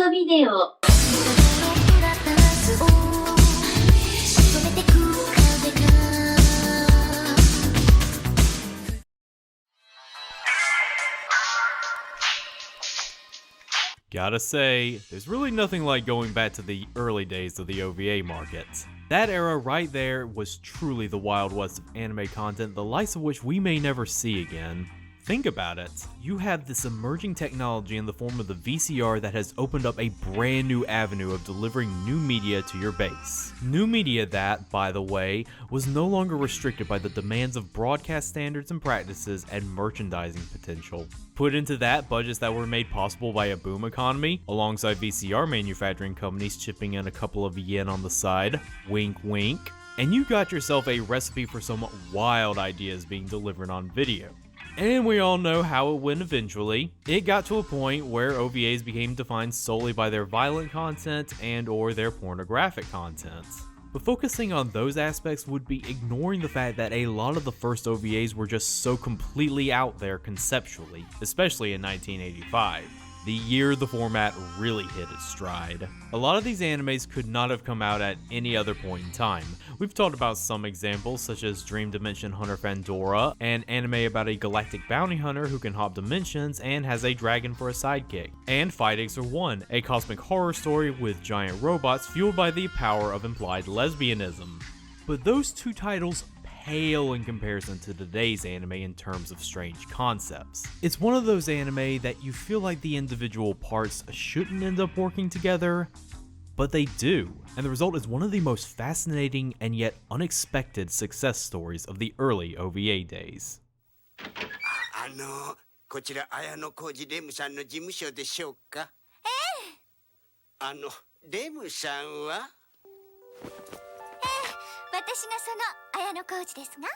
トビデオ Gotta say, there's really nothing like going back to the early days of the OVA market. That era right there was truly the Wild West of anime content, the likes of which we may never see again. Think about it. You have this emerging technology in the form of the VCR that has opened up a brand new avenue of delivering new media to your base. New media that, by the way, was no longer restricted by the demands of broadcast standards and practices and merchandising potential. Put into that budgets that were made possible by a boom economy, alongside VCR manufacturing companies chipping in a couple of yen on the side, wink wink, and you got yourself a recipe for some wild ideas being delivered on video. And we all know how it went eventually. It got to a point where OVAs became defined solely by their violent content and or their pornographic content. But focusing on those aspects would be ignoring the fact that a lot of the first OVAs were just so completely out there conceptually, especially in 1985. The year the format really hit its stride. A lot of these animes could not have come out at any other point in time. We've talked about some examples such as Dream Dimension Hunter Pandora, an anime about a galactic bounty hunter who can hop dimensions and has a dragon for a sidekick, and Fight Exer 1, a cosmic horror story with giant robots fueled by the power of implied lesbianism. But those two titles pale in comparison to today's anime in terms of strange concepts. It's one of those anime that you feel like the individual parts shouldn't end up working together, but they do, and the result is one of the most fascinating and yet unexpected success stories of the early OVA days. こちら綾野浩二レムさんの事務所でしょうか？レムさんは？私がその綾野浩二ですが。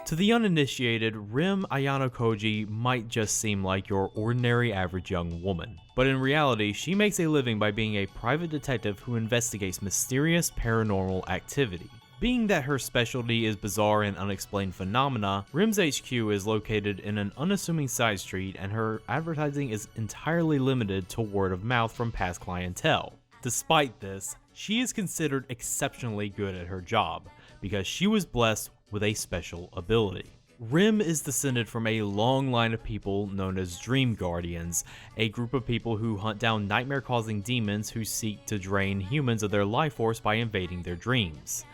To the uninitiated, Rem Ayano Koji might just seem like your ordinary average young woman, but in reality, she makes a living by being a private detective who investigates mysterious paranormal activity. Being that her specialty is bizarre and unexplained phenomena, Rem's HQ is located in an unassuming side street and her advertising is entirely limited to word of mouth from past clientele. Despite this, she is considered exceptionally good at her job, because she was blessed with a special ability. Rem is descended from a long line of people known as Dream Guardians, a group of people who hunt down nightmare-causing demons who seek to drain humans of their life force by invading their dreams.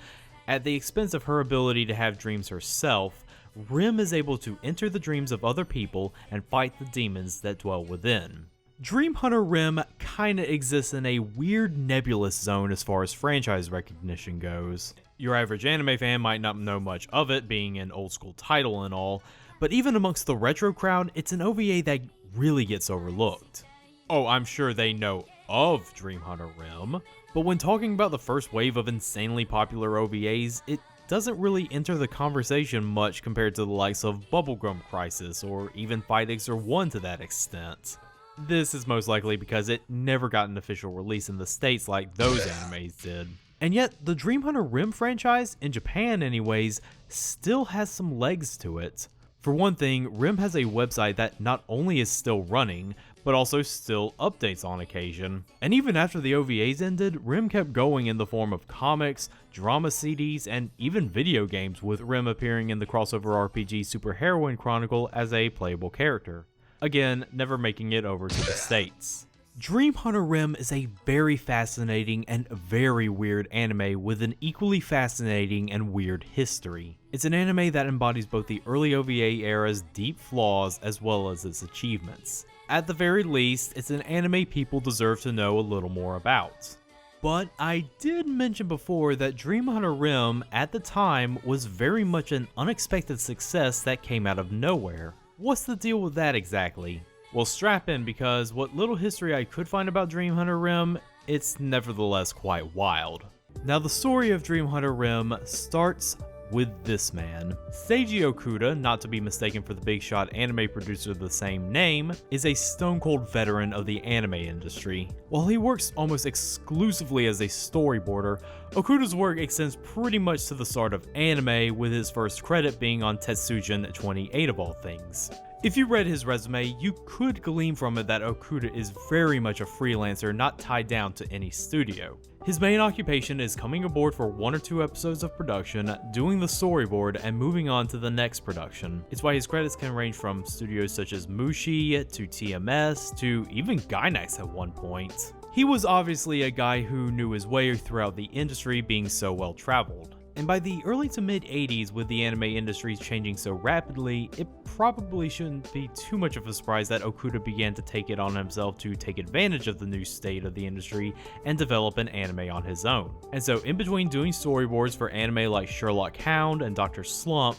At the expense of her ability to have dreams herself, Rem is able to enter the dreams of other people and fight the demons that dwell within. Dream Hunter Rem kinda exists in a weird nebulous zone as far as franchise recognition goes. Your average anime fan might not know much of it, being an old school title and all, but even amongst the retro crowd, it's an OVA that really gets overlooked. Oh, I'm sure they know of Dream Hunter Rem, but when talking about the first wave of insanely popular OVAs, it doesn't really enter the conversation much compared to the likes of Bubblegum Crisis or even Fight Exer 1 to that extent. This is most likely because it never got an official release in the States like those animes did. And yet, the Dream Hunter Rem franchise, in Japan anyways, still has some legs to it. For one thing, Rem has a website that not only is still running, but also still updates on occasion. And even after the OVAs ended, Rem kept going in the form of comics, drama CDs, and even video games, with Rem appearing in the crossover RPG Superheroine Chronicle as a playable character. Again, never making it over to the States. Dream Hunter Rem is a very fascinating and very weird anime with an equally fascinating and weird history. It's an anime that embodies both the early OVA era's deep flaws as well as its achievements. At the very least, it's an anime people deserve to know a little more about. But I did mention before that Dream Hunter Rem at the time was very much an unexpected success that came out of nowhere. What's the deal with that exactly? Well, strap in, because what little history I could find about Dream Hunter Rem, it's nevertheless quite wild. Now, the story of Dream Hunter Rem starts with this man. Seiji Okuda, not to be mistaken for the big shot anime producer of the same name, is a stone-cold veteran of the anime industry. While he works almost exclusively as a storyboarder, Okuda's work extends pretty much to the start of anime, with his first credit being on Tetsujin 28 of all things. If you read his resume, you could glean from it that Okuda is very much a freelancer, not tied down to any studio. His main occupation is coming aboard for 1 or 2 episodes of production, doing the storyboard, and moving on to the next production. It's why his credits can range from studios such as Mushi, to TMS, to even Gainax at one point. He was obviously a guy who knew his way throughout the industry, being so well traveled. And by the early to mid 80s, with the anime industry changing so rapidly, it probably shouldn't be too much of a surprise that Okuda began to take it on himself to take advantage of the new state of the industry and develop an anime on his own. And so in between doing storyboards for anime like Sherlock Hound and Dr. Slump,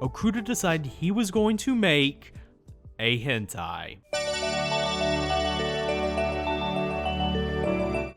Okuda decided he was going to make a hentai.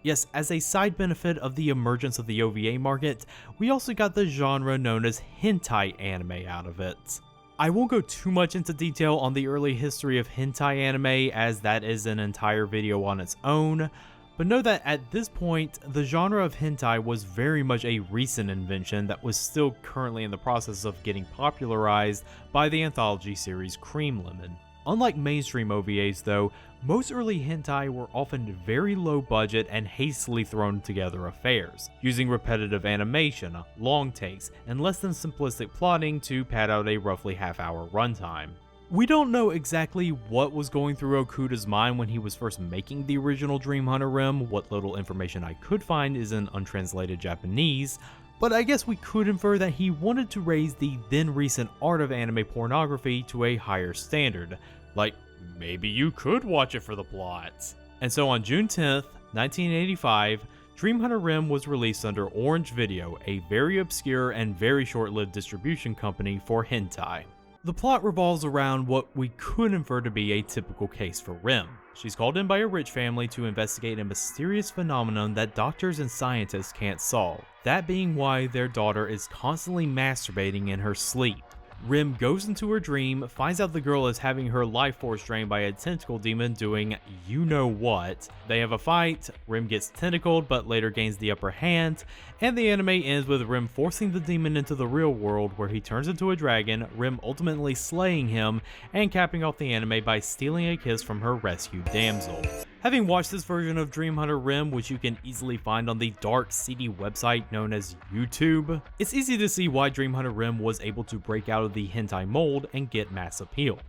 Yes, as a side benefit of the emergence of the OVA market, we also got the genre known as hentai anime out of it. I won't go too much into detail on the early history of hentai anime, as that is an entire video on its own, but know that at this point, the genre of hentai was very much a recent invention that was still currently in the process of getting popularized by the anthology series Cream Lemon. Unlike mainstream OVAs though, most early hentai were often very low budget and hastily thrown together affairs, using repetitive animation, long takes, and less than simplistic plotting to pad out a roughly half-hour runtime. We don't know exactly what was going through Okuda's mind when he was first making the original Dream Hunter Rem. What little information I could find is in untranslated Japanese, but I guess we could infer that he wanted to raise the then recent art of anime pornography to a higher standard. Like, maybe you could watch it for the plot. And so on June 10th, 1985, Dream Hunter Rem was released under Orange Video, a very obscure and very short-lived distribution company for hentai. The plot revolves around what we could infer to be a typical case for Rem. She's called in by a rich family to investigate a mysterious phenomenon that doctors and scientists can't solve, that being why their daughter is constantly masturbating in her sleep. Rem goes into her dream, finds out the girl is having her life force drained by a tentacle demon doing you know what. They have a fight, Rem gets tentacled but later gains the upper hand, and the anime ends with Rem forcing the demon into the real world where he turns into a dragon, Rem ultimately slaying him, and capping off the anime by stealing a kiss from her rescued damsel. Having watched this version of Dream Hunter Rem, which you can easily find on the dark, seedy website known as YouTube, it's easy to see why Dream Hunter Rem was able to break out of the hentai mold and get mass appeal.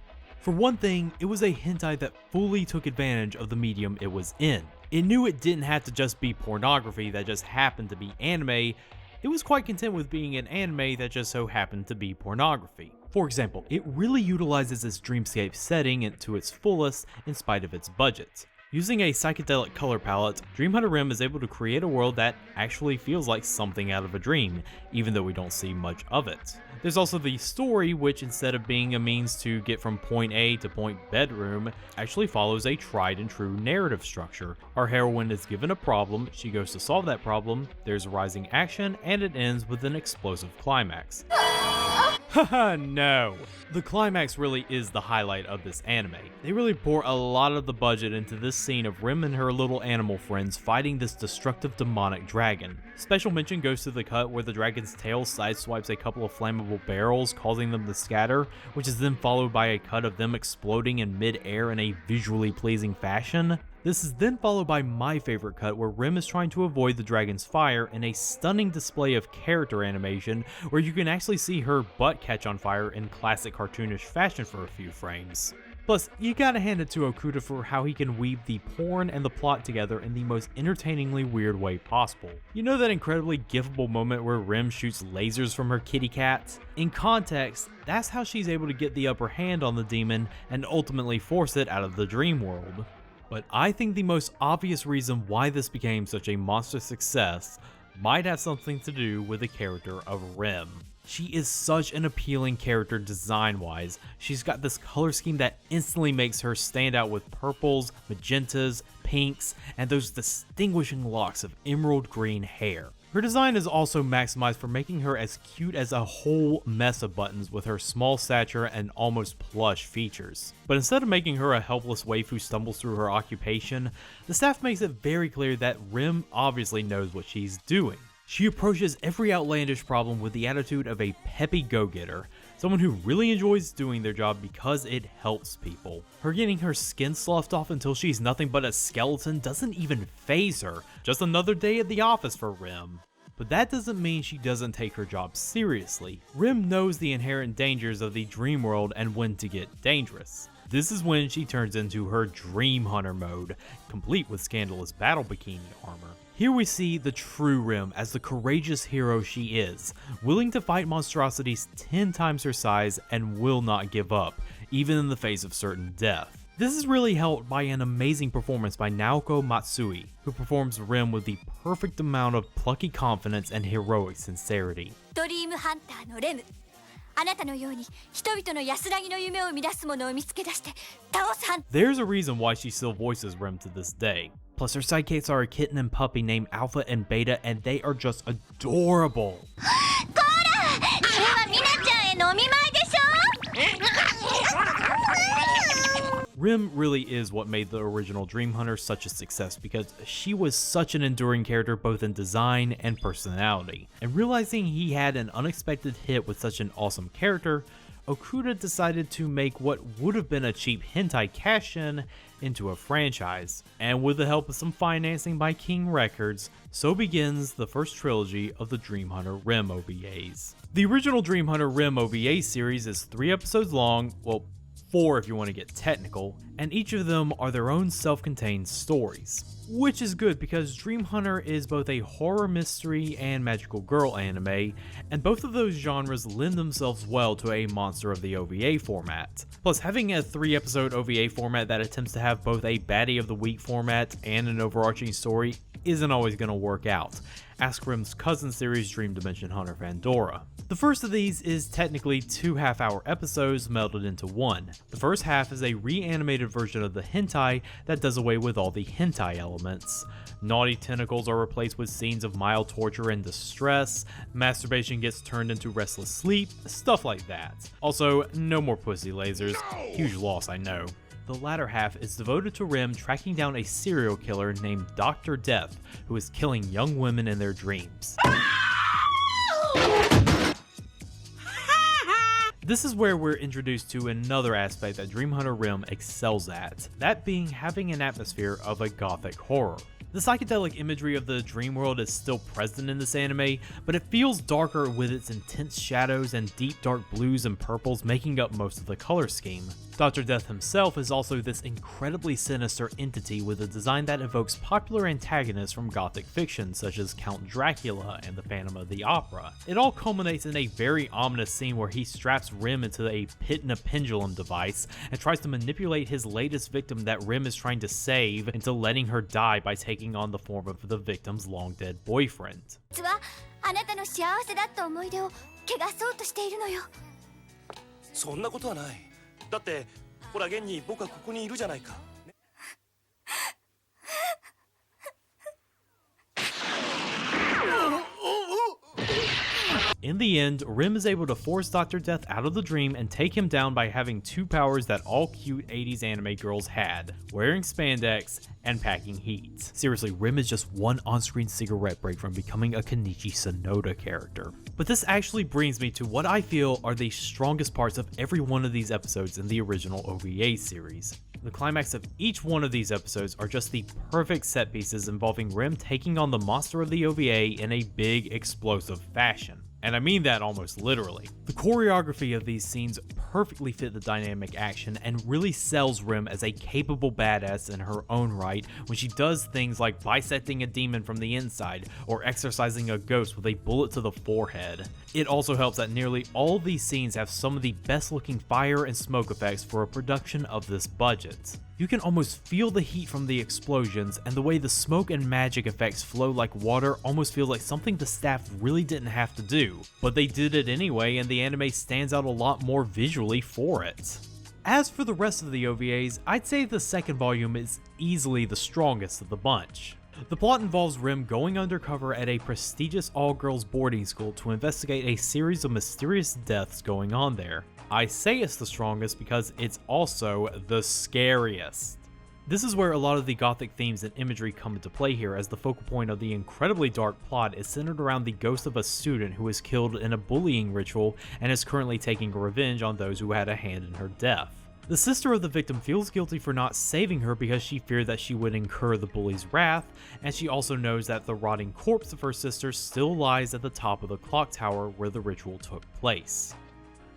For one thing, it was a hentai that fully took advantage of the medium it was in. It knew it didn't have to just be pornography that just happened to be anime, it was quite content with being an anime that just so happened to be pornography. For example, it really utilizes its dreamscape setting to its fullest in spite of its budget. Using a psychedelic color palette, Dream Hunter Rem is able to create a world that actually feels like something out of a dream, even though we don't see much of it. There's also the story, which instead of being a means to get from point A to point bedroom, actually follows a tried and true narrative structure. Our heroine is given a problem, she goes to solve that problem, there's rising action, and it ends with an explosive climax. Haha, no! The climax really is the highlight of this anime. They really pour a lot of the budget into this scene of Rem and her little animal friends fighting this destructive demonic dragon. Special mention goes to the cut where the dragon's tail sideswipes a couple of flammable barrels, causing them to scatter, which is then followed by a cut of them exploding in mid-air in a visually pleasing fashion. This is then followed by my favorite cut where Rem is trying to avoid the dragon's fire in a stunning display of character animation where you can actually see her butt catch on fire in classic cartoonish fashion for a few frames. Plus, you gotta hand it to Okuda for how he can weave the porn and the plot together in the most entertainingly weird way possible. You know that incredibly gifable moment where Rem shoots lasers from her kitty cat? In context, that's how she's able to get the upper hand on the demon and ultimately force it out of the dream world. But I think the most obvious reason why this became such a monster success might have something to do with the character of Rem. She is such an appealing character design-wise. She's got this color scheme that instantly makes her stand out with purples, magentas, pinks, and those distinguishing locks of emerald green hair. Her design is also maximized for making her as cute as a whole mess of buttons with her small stature and almost plush features. But instead of making her a helpless waif who stumbles through her occupation, the staff makes it very clear that Rem obviously knows what she's doing. She approaches every outlandish problem with the attitude of a peppy go-getter, someone who really enjoys doing their job because it helps people. Her getting her skin sloughed off until she's nothing but a skeleton doesn't even faze her, just another day at the office for Rem. But that doesn't mean she doesn't take her job seriously. Rem knows the inherent dangers of the dream world and when to get dangerous. This is when she turns into her Dream Hunter mode, complete with scandalous battle bikini armor. Here we see the true Rem as the courageous hero she is, willing to fight monstrosities 10 times her size and will not give up, even in the face of certain death. This is really helped by an amazing performance by Naoko Matsui, who performs Rem with the perfect amount of plucky confidence and heroic sincerity. Dream Hunter Rem. あなたのように人々の安らぎの夢を乱すものを見つけ出して倒すハン There's a reason why she still voices Rem to this day. Plus her sidekicks are a kitten and puppy named Alpha and Beta, and they are just adorable. こらこれはミナちゃんへのお見舞いでしょ Rem really is what made the original Dream Hunter such a success because she was such an enduring character both in design and personality. And realizing he had an unexpected hit with such an awesome character, Okuda decided to make what would have been a cheap hentai cash-in into a franchise. And with the help of some financing by King Records, so begins the first trilogy of the Dream Hunter Rem OVAs. The original Dream Hunter Rem OVA series is 3 episodes long, well, 4 if you want to get technical, and each of them are their own self-contained stories. Which is good because Dream Hunter is both a horror mystery and magical girl anime, and both of those genres lend themselves well to a Monster of the OVA format. Plus, having a 3-episode OVA format that attempts to have both a baddie of the week format and an overarching story isn't always going to work out. Ask Rem's cousin series Dream Dimension Hunter Pandora. The first of these is technically 2 half-hour episodes melded into one. The first half is a reanimated version of the hentai that does away with all the hentai elements. Naughty tentacles are replaced with scenes of mild torture and distress, masturbation gets turned into restless sleep, stuff like that. Also, no more pussy lasers. Huge loss, I know. The latter half is devoted to Rem tracking down a serial killer named Dr. Death, who is killing young women in their dreams. This is where we're introduced to another aspect that Dream Hunter Rem excels at, that being having an atmosphere of a gothic horror. The psychedelic imagery of the dream world is still present in this anime, but it feels darker with its intense shadows and deep dark blues and purples making up most of the color scheme. Dr. Death himself is also this incredibly sinister entity with a design that evokes popular antagonists from gothic fiction such as Count Dracula and the Phantom of the Opera. It all culminates in a very ominous scene where he straps Rem into a pit and a pendulum device and tries to manipulate his latest victim that Rem is trying to save into letting her die by taking on the form of the victim's long-dead boyfriend. 実はあなたの幸せだった思い出を汚そうとしているのよ。そんなことはない。だってほら現に僕はここにいるじゃないか。In the end, Rem is able to force Dr. Death out of the dream and take him down by having 2 powers that all cute 80s anime girls had, wearing spandex and packing heat. Seriously, Rem is just one on-screen cigarette break from becoming a Kenichi Sonoda character. But this actually brings me to what I feel are the strongest parts of every one of these episodes in the original OVA series. The climax of each one of these episodes are just the perfect set pieces involving Rem taking on the monster of the OVA in a big, explosive fashion. And I mean that almost literally. The choreography of these scenes perfectly fit the dynamic action and really sells Rem as a capable badass in her own right when she does things like bisecting a demon from the inside or exorcising a ghost with a bullet to the forehead. It also helps that nearly all of these scenes have some of the best looking fire and smoke effects for a production of this budget. You can almost feel the heat from the explosions, and the way the smoke and magic effects flow like water almost feels like something the staff really didn't have to do. But they did it anyway, and the anime stands out a lot more visually for it. As for the rest of the OVAs, I'd say the second volume is easily the strongest of the bunch. The plot involves Rem going undercover at a prestigious all-girls boarding school to investigate a series of mysterious deaths going on there. I say it's the strongest because it's also the scariest. This is where a lot of the gothic themes and imagery come into play here, as the focal point of the incredibly dark plot is centered around the ghost of a student who was killed in a bullying ritual and is currently taking revenge on those who had a hand in her death. The sister of the victim feels guilty for not saving her because she feared that she would incur the bully's wrath, and she also knows that the rotting corpse of her sister still lies at the top of the clock tower where the ritual took place.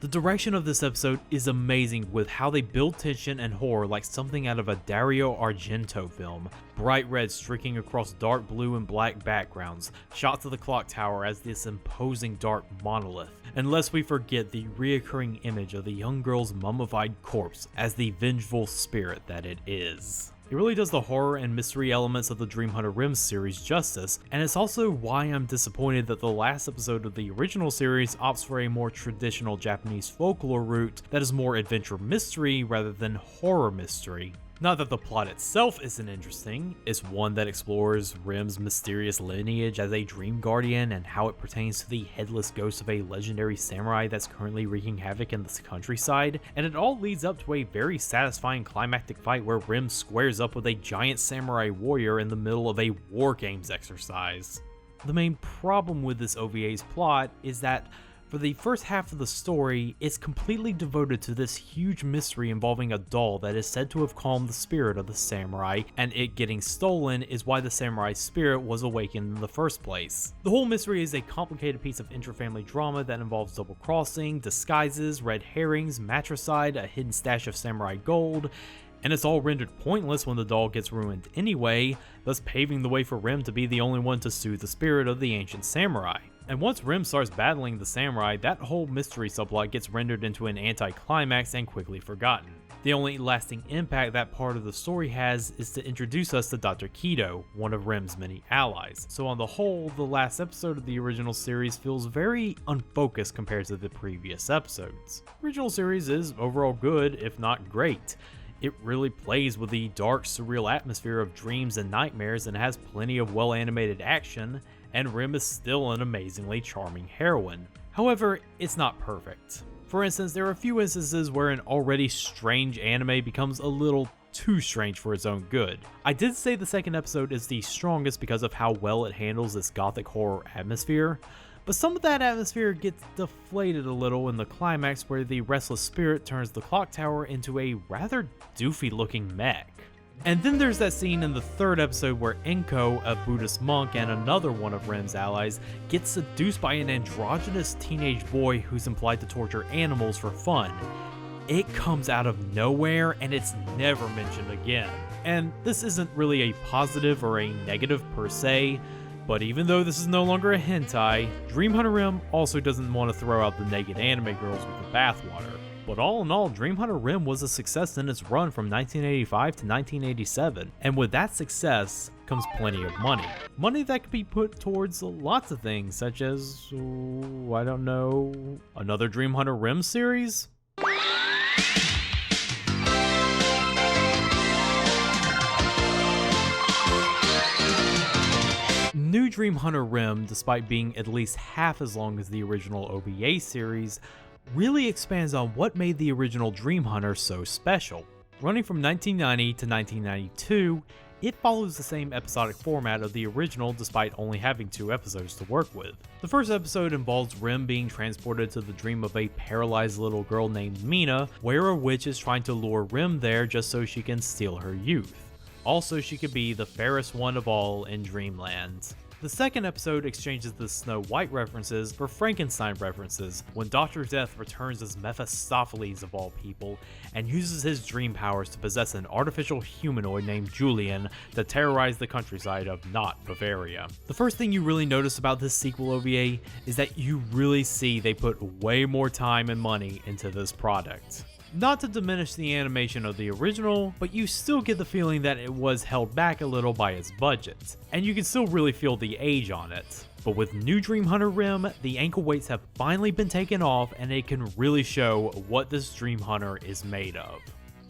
The direction of this episode is amazing with how they build tension and horror like something out of a Dario Argento film. Bright red streaking across dark blue and black backgrounds, shots of the clock tower as this imposing dark monolith, and lest we forget the reoccurring image of the young girl's mummified corpse as the vengeful spirit that it is. It really does the horror and mystery elements of the Dream Hunter Rem series justice, and it's also why I'm disappointed that the last episode of the original series opts for a more traditional Japanese folklore route that is more adventure mystery rather than horror mystery. Not that the plot itself isn't interesting, it's one that explores Rem's mysterious lineage as a dream guardian and how it pertains to the headless ghost of a legendary samurai that's currently wreaking havoc in this countryside, and it all leads up to a very satisfying climactic fight where Rem squares up with a giant samurai warrior in the middle of a war games exercise. The main problem with this OVA's plot is that for the first half of the story, it's completely devoted to this huge mystery involving a doll that is said to have calmed the spirit of the samurai, and it getting stolen is why the samurai's spirit was awakened in the first place. The whole mystery is a complicated piece of inter-family drama that involves double-crossing, disguises, red herrings, matricide, a hidden stash of samurai gold, and it's all rendered pointless when the doll gets ruined anyway, thus paving the way for Rem to be the only one to soothe the spirit of the ancient samurai. And once Rem starts battling the samurai, that whole mystery subplot gets rendered into an anti-climax and quickly forgotten. The only lasting impact that part of the story has is to introduce us to Dr. Keto, one of Rem's many allies. So on the whole, the last episode of the original series feels very unfocused compared to the previous episodes. The original series is overall good, if not great. It really plays with the dark, surreal atmosphere of dreams and nightmares and has plenty of well-animated action, and Rem is still an amazingly charming heroine. However, it's not perfect. For instance, there are a few instances where an already strange anime becomes a little too strange for its own good. I did say the second episode is the strongest because of how well it handles this gothic horror atmosphere, but some of that atmosphere gets deflated a little in the climax where the restless spirit turns the clock tower into a rather doofy looking mech. And then there's that scene in the third episode where Enko, a Buddhist monk and another one of Rem's allies, gets seduced by an androgynous teenage boy who's implied to torture animals for fun. It comes out of nowhere and it's never mentioned again. And this isn't really a positive or a negative per se, but even though this is no longer a hentai, Dream Hunter Rem also doesn't want to throw out the naked anime girls with the bathwater. But all in all, Dream Hunter Rem was a success in its run from 1985 to 1987, and with that success comes plenty of money. Money that could be put towards lots of things, such as, I don't know, another Dream Hunter Rem series? New Dream Hunter Rem, despite being at least half as long as the original OVA series, really expands on what made the original Dream Hunter so special. Running from 1990 to 1992, it follows the same episodic format of the original despite only having 2 episodes to work with. The first episode involves Rem being transported to the dream of a paralyzed little girl named Mina, where a witch is trying to lure Rem there just so she can steal her youth. Also, she could be the fairest one of all in Dreamland. The second episode exchanges the Snow White references for Frankenstein references when Dr. Death returns as Mephistopheles of all people and uses his dream powers to possess an artificial humanoid named Julian to terrorize the countryside of not Bavaria. The first thing you really notice about this sequel OVA is that you really see they put way more time and money into this product. Not to diminish the animation of the original, but you still get the feeling that it was held back a little by its budget, and you can still really feel the age on it. But with New Dream Hunter Rem, the ankle weights have finally been taken off and it can really show what this Dream Hunter is made of.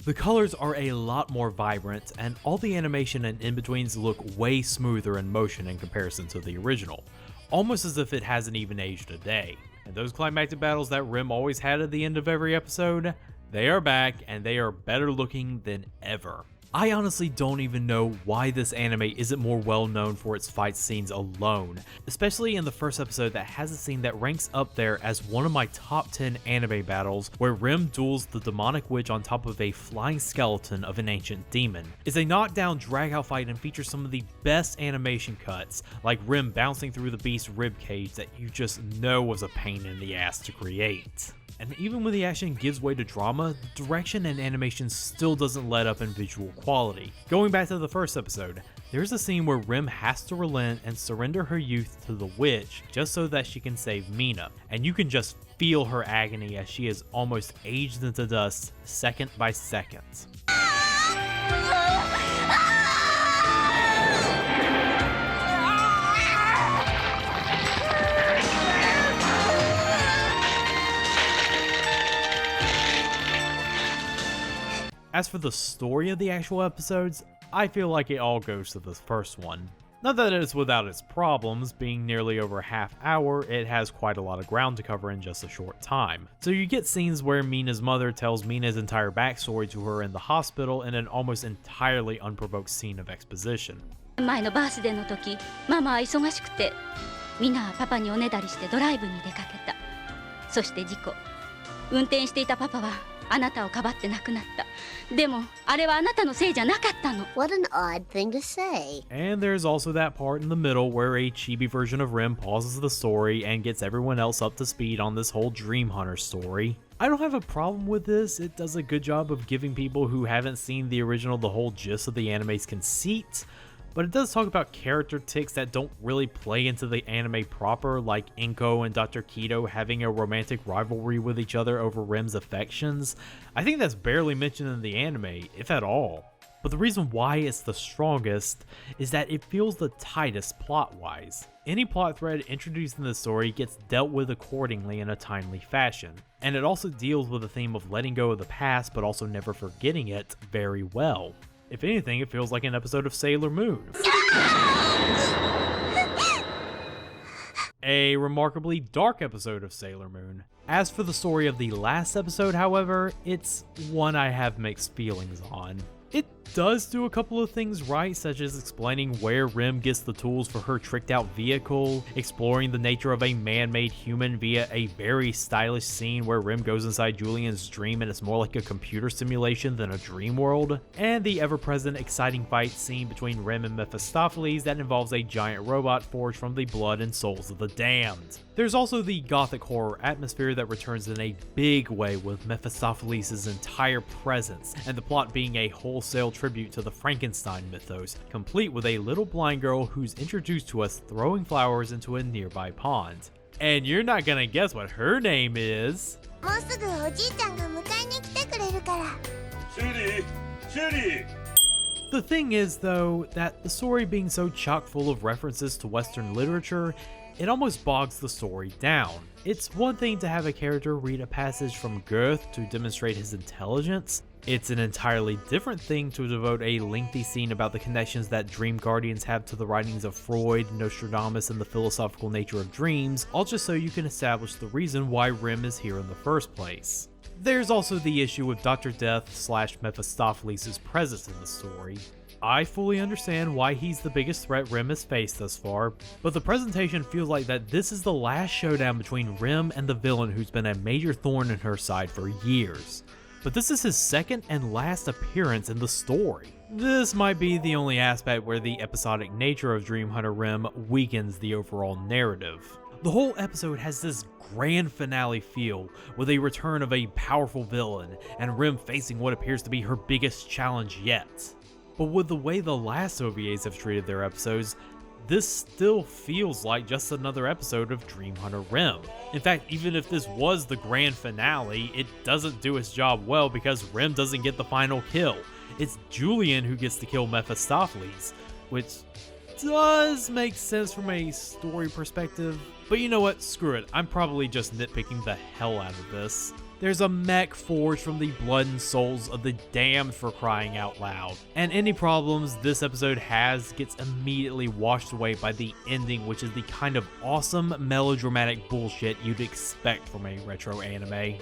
The colors are a lot more vibrant, and all the animation and in-betweens look way smoother in motion in comparison to the original, almost as if it hasn't even aged a day. And those climactic battles that Rem always had at the end of every episode, they are back, and they are better looking than ever. I honestly don't even know why this anime isn't more well known for its fight scenes alone, especially in the first episode that has a scene that ranks up there as one of my top 10 anime battles where Rem duels the demonic witch on top of a flying skeleton of an ancient demon. It's a knockdown drag-out fight and features some of the best animation cuts, like Rem bouncing through the beast's ribcage that you just know was a pain in the ass to create. And even when the action gives way to drama, the direction and animation still doesn't let up in visual quality. Going back to the first episode, there's a scene where Rem has to relent and surrender her youth to the witch just so that she can save Mina, and you can just feel her agony as she is almost aged into dust second by second. As for the story of the actual episodes, I feel like it all goes to the first one. Not that it's without its problems, being nearly over a half hour, it has quite a lot of ground to cover in just a short time. So you get scenes where Mina's mother tells Mina's entire backstory to her in the hospital in an almost entirely unprovoked scene of exposition. 前のバースデーの時、ママは忙しくて、みんなはパパにおねだりしてドライブに出かけた。そして事故。運転していたパパはあなたをかばって亡くなった。でもあれはあなたのせいじゃなかったの。What an odd thing to say. And there's also that part in the middle where a chibi version of Rem pauses the story and gets everyone else up to speed on this whole Dream Hunter story. I don't have a problem with this. It does a good job of giving people who haven't seen the original the whole gist of the anime's conceit. But it does talk about character tics that don't really play into the anime proper, like Inko and Dr. Keto having a romantic rivalry with each other over Rem's affections. I think that's barely mentioned in the anime, if at all. But the reason why it's the strongest is that it feels the tightest plot-wise. Any plot thread introduced in the story gets dealt with accordingly in a timely fashion. And it also deals with the theme of letting go of the past but also never forgetting it very well. If anything, it feels like an episode of Sailor Moon. A remarkably dark episode of Sailor Moon. As for the story of the last episode, however, it's one I have mixed feelings on. It does do a couple of things right, such as explaining where Rem gets the tools for her tricked out vehicle, exploring the nature of a man-made human via a very stylish scene where Rem goes inside Julian's dream and it's more like a computer simulation than a dream world, and the ever-present exciting fight scene between Rem and Mephistopheles that involves a giant robot forged from the blood and souls of the damned. There's also the gothic horror atmosphere that returns in a big way with Mephistopheles' entire presence, and the plot being a wholesale tribute to the Frankenstein mythos, complete with a little blind girl who's introduced to us throwing flowers into a nearby pond. And you're not gonna guess what her name is. もうすぐおじいちゃんが迎えに来てくれるから。Shitty! The thing is, though, that the story being so chock full of references to Western literature, it almost bogs the story down. It's one thing to have a character read a passage from Goethe to demonstrate his intelligence. It's an entirely different thing to devote a lengthy scene about the connections that dream guardians have to the writings of Freud, Nostradamus, and the philosophical nature of dreams, all just so you can establish the reason why Rem is here in the first place. There's also the issue with Dr. Death / Mephistopheles' presence in the story. I fully understand why he's the biggest threat Rem has faced thus far, but the presentation feels like that this is the last showdown between Rem and the villain who's been a major thorn in her side for years. But this is his second and last appearance in the story. This might be the only aspect where the episodic nature of Dream Hunter Rem weakens the overall narrative. The whole episode has this grand finale feel, with a return of a powerful villain, and Rem facing what appears to be her biggest challenge yet. But with the way the last OVAs have treated their episodes, this still feels like just another episode of Dream Hunter Rem. In fact, even if this was the grand finale, it doesn't do its job well because Rem doesn't get the final kill. It's Julian who gets to kill Mephistopheles, which does make sense from a story perspective. But you know what? Screw it. I'm probably just nitpicking the hell out of this. There's a mech forged from the blood and souls of the damned, for crying out loud. And any problems this episode has gets immediately washed away by the ending, which is the kind of awesome melodramatic bullshit you'd expect from a retro anime.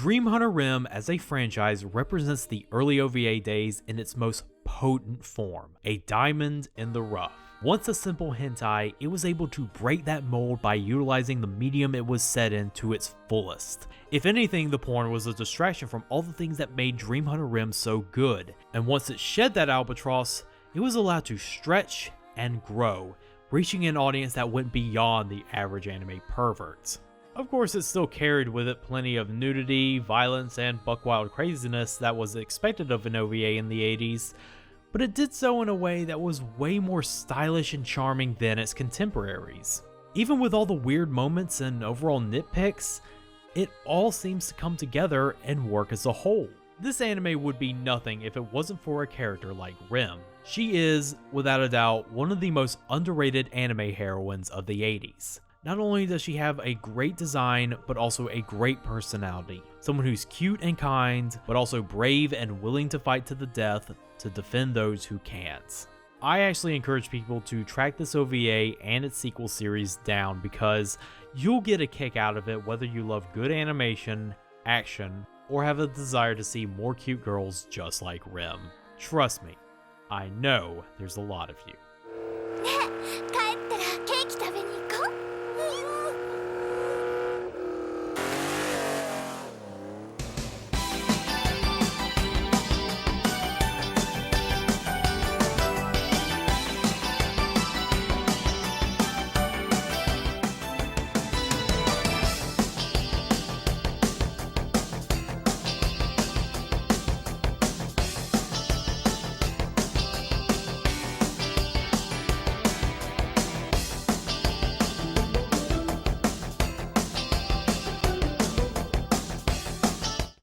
Dream Hunter Rem as a franchise represents the early OVA days in its most potent form, a diamond in the rough. Once a simple hentai, it was able to break that mold by utilizing the medium it was set in to its fullest. If anything, the porn was a distraction from all the things that made Dream Hunter Rem so good, and once it shed that albatross, it was allowed to stretch and grow, reaching an audience that went beyond the average anime perverts. Of course, it still carried with it plenty of nudity, violence, and buck-wild craziness that was expected of an OVA in the 80s, but it did so in a way that was way more stylish and charming than its contemporaries. Even with all the weird moments and overall nitpicks, it all seems to come together and work as a whole. This anime would be nothing if it wasn't for a character like Rem. She is, without a doubt, one of the most underrated anime heroines of the 80s. Not only does she have a great design, but also a great personality. Someone who's cute and kind, but also brave and willing to fight to the death to defend those who can't. I actually encourage people to track this OVA and its sequel series down because you'll get a kick out of it whether you love good animation, action, or have a desire to see more cute girls just like Rem. Trust me, I know there's a lot of you.